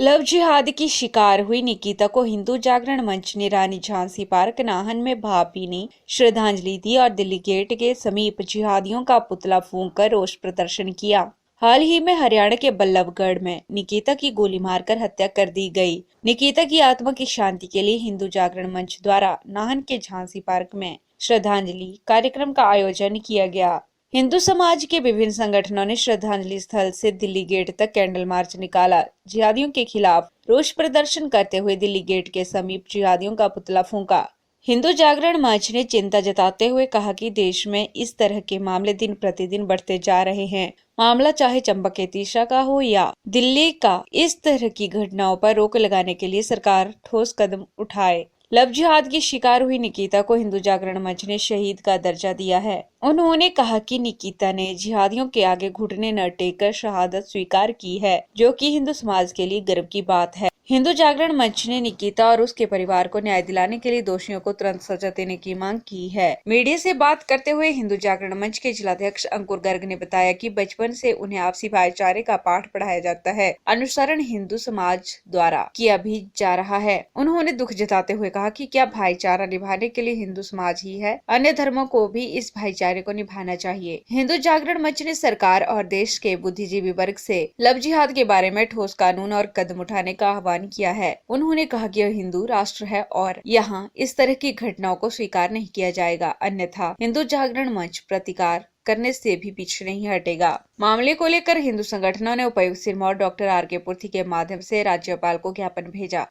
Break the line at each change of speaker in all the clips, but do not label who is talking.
Love जिहाद की शिकार हुई निकिता को हिंदू जागरण मंच ने रानी झांसी पार्क नाहन में भावभीनी श्रद्धांजलि दी और दिल्ली गेट के समीप जिहादियों का पुतला फूंक कर रोष प्रदर्शन किया। हाल ही में हरियाणा के बल्लभगढ़ में निकिता की गोली मारकर हत्या कर दी गई। निकिता की आत्मा की शांति के लिए हिंदू जागरण मंच द्वारा नाहन के झांसी पार्क में श्रद्धांजलि कार्यक्रम का आयोजन किया गया। हिंदू समाज के विभिन्न संगठनों ने श्रद्धांजलि स्थल से दिल्ली गेट तक कैंडल मार्च निकाला। जिहादियों के खिलाफ रोष प्रदर्शन करते हुए दिल्ली गेट के समीप जिहादियों का पुतला फूंका। हिंदू जागरण मंच ने चिंता जताते हुए कहा कि देश में इस तरह के मामले दिन प्रतिदिन बढ़ते जा रहे हैं। मामला चाहे चंबा के तीसा का हो या दिल्ली का, इस तरह की घटनाओं पर रोक लगाने के लिए सरकार ठोस कदम उठाए। लव जिहाद की शिकार हुई निकिता को हिंदू जागरण मंच ने शहीद का दर्जा दिया है। उन्होंने कहा कि निकिता ने जिहादियों के आगे घुटने न टेककर शहादत स्वीकार की है, जो कि हिंदू समाज के लिए गर्व की बात है। हिंदू जागरण मंच ने निकिता और उसके परिवार को न्याय दिलाने के लिए दोषियों को तुरंत सजा देने की मांग की है। मीडिया से बात करते हुए हिंदू जागरण मंच के जिलाध्यक्ष अंकुर गर्ग ने बताया कि बचपन से उन्हें आपसी भाईचारे का पाठ पढ़ाया जाता है। अनुसरण हिंदू समाज द्वारा किया भी जा रहा है। उन्होंने दुख जताते हुए कहा कि क्या भाईचारा निभाने के लिए हिंदू समाज ही है, अन्य धर्मों को भी इस भाईचारे को निभाना चाहिए। हिंदू जागरण मंच ने सरकार और देश के बुद्धिजीवी वर्ग से लव जिहाद के बारे में ठोस कानून और कदम उठाने का आह्वान किया है। उन्होंने कहा कि यह हिंदू राष्ट्र है और यहाँ इस तरह की घटनाओं को स्वीकार नहीं किया जाएगा, अन्यथा हिंदू जागरण मंच प्रतिकार करने से भी पीछे नहीं हटेगा। मामले को लेकर हिंदू संगठनों ने उपायुक्त सिरमौर डॉक्टर आर.के. पूर्थी के माध्यम से राज्यपाल को ज्ञापन भेजा।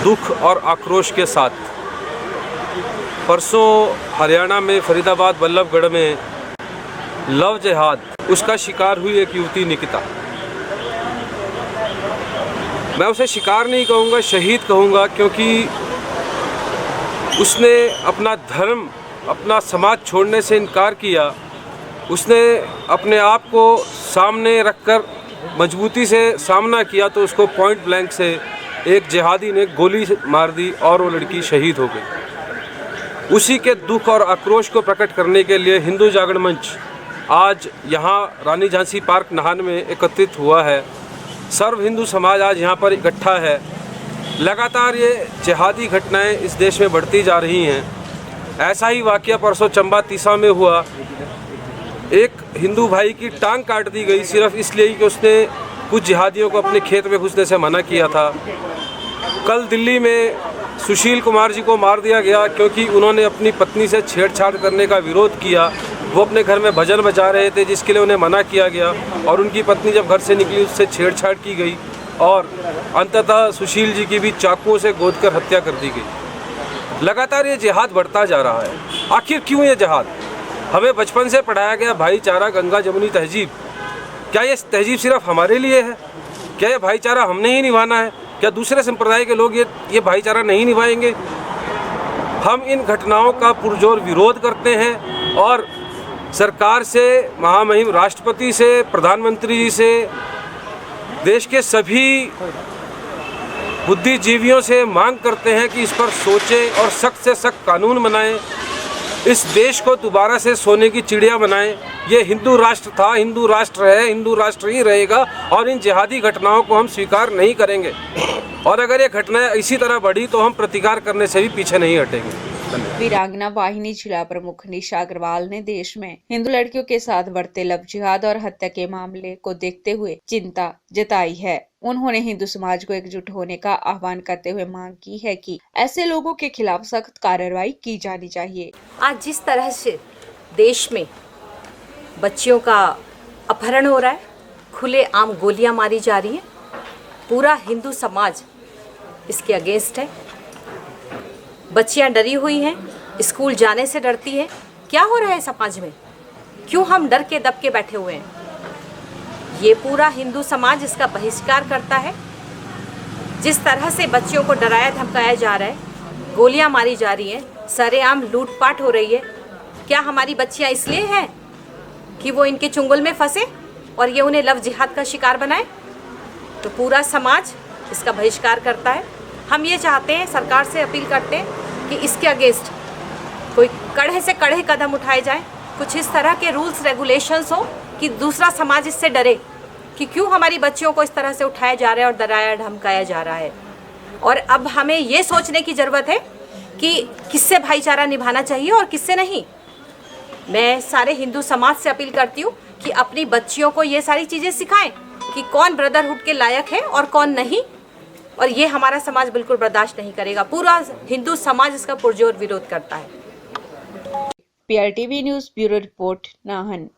दुख और आक्रोश के साथ परसों हरियाणा में फरीदाबाद बल्लभगढ़ में लव जिहाद उसका शिकार हुई एक युवती निकिता, मैं उसे शिकार नहीं कहूँगा, शहीद कहूँगा, क्योंकि उसने अपना धर्म, अपना समाज छोड़ने से इनकार किया। उसने अपने आप को सामने रखकर मजबूती से सामना किया तो उसको पॉइंट ब्लैंक से एक जिहादी ने गोली मार दी और वो लड़की शहीद हो गई। उसी के दुख और आक्रोश को प्रकट करने के लिए हिंदू जागरण मंच आज यहाँ रानी झांसी पार्क नाहन में एकत्रित हुआ है। सर्व हिंदू समाज आज यहाँ पर इकट्ठा है। लगातार ये जिहादी घटनाएं इस देश में बढ़ती जा रही हैं। ऐसा ही वाकया परसों चंबा तीसा में हुआ। एक हिंदू भाई की टांग काट दी गई सिर्फ इसलिए कि उसने कुछ जिहादियों को अपने खेत में घुसने से मना किया था। कल दिल्ली में सुशील कुमार जी को मार दिया गया क्योंकि उन्होंने अपनी पत्नी से छेड़छाड़ करने का विरोध किया। वो अपने घर में भजन बजा रहे थे जिसके लिए उन्हें मना किया गया और उनकी पत्नी जब घर से निकली उससे छेड़छाड़ की गई और अंततः सुशील जी की भी चाकुओं से गोदकर हत्या कर दी गई। लगातार ये जिहाद बढ़ता जा रहा है। आखिर क्यों ये जिहाद? हमें बचपन से पढ़ाया गया भाईचारा, गंगा जमुनी तहजीब। क्या ये तहजीब सिर्फ हमारे लिए है? क्या ये भाईचारा हमने ही निभाना है? क्या दूसरे संप्रदाय के लोग ये भाईचारा नहीं निभाएंगे? हम इन घटनाओं का पुरजोर विरोध करते हैं और सरकार से, महामहिम राष्ट्रपति से, प्रधानमंत्री जी से, देश के सभी बुद्धिजीवियों से मांग करते हैं कि इस पर सोचें और सख्त से सख्त कानून बनाएं। इस देश को दोबारा से सोने की चिड़िया बनाएं। ये हिंदू राष्ट्र था, हिंदू राष्ट्र है, हिंदू राष्ट्र ही रहेगा और इन जिहादी घटनाओं को हम स्वीकार नहीं करेंगे। और अगर ये घटनाएं इसी तरह बढ़ी तो हम प्रतिकार करने से भी पीछे नहीं हटेंगे।
वीरांगना वाहिनी जिला प्रमुख निशा अग्रवाल ने देश में हिंदू लड़कियों के साथ बढ़ते लव जिहाद और हत्या के मामले को देखते हुए चिंता जताई है। उन्होंने हिंदू समाज को एकजुट होने का आह्वान करते हुए मांग की है कि ऐसे लोगों के खिलाफ सख्त कार्रवाई की जानी चाहिए।
आज जिस तरह से देश में बच्चियों का अपहरण हो रहा है, खुलेआम गोलियां मारी जा रही हैं, पूरा हिंदू समाज इसके अगेंस्ट है। बच्चियां डरी हुई हैं, स्कूल जाने से डरती हैं। क्या हो रहा है समाज में? क्यों हम डर के दब के बैठे हुए हैं? ये पूरा हिंदू समाज इसका बहिष्कार करता है। जिस तरह से बच्चियों को डराया धमकाया जा रहा है, गोलियां मारी जा रही हैं, सरेआम लूटपाट हो रही है, क्या हमारी बच्चियां इसलिए हैं कि वो इनके चुंगल में फंसे और ये उन्हें लव जिहाद का शिकार बनाए? तो पूरा समाज इसका बहिष्कार करता है। हम ये चाहते हैं, सरकार से अपील करते हैं कि इसके अगेंस्ट कोई कड़े से कड़े कदम उठाए जाएं। कुछ इस तरह के रूल्स रेगुलेशंस हो कि दूसरा समाज इससे डरे। कि क्यों हमारी बच्चियों को इस तरह से उठाया जा रहा है और डराया धमकाया जा रहा है। और अब हमें ये सोचने की ज़रूरत है कि किससे भाईचारा निभाना चाहिए और किससे नहीं। मैं सारे हिंदू समाज से अपील करती हूँ कि अपनी बच्चियों को ये सारी चीज़ें सिखाएं कि कौन ब्रदरहुड के लायक है और कौन नहीं, और ये हमारा समाज बिल्कुल बर्दाश्त नहीं करेगा। पूरा हिंदू समाज इसका पुरजोर विरोध करता है।
PRTV news bureau report Nahan.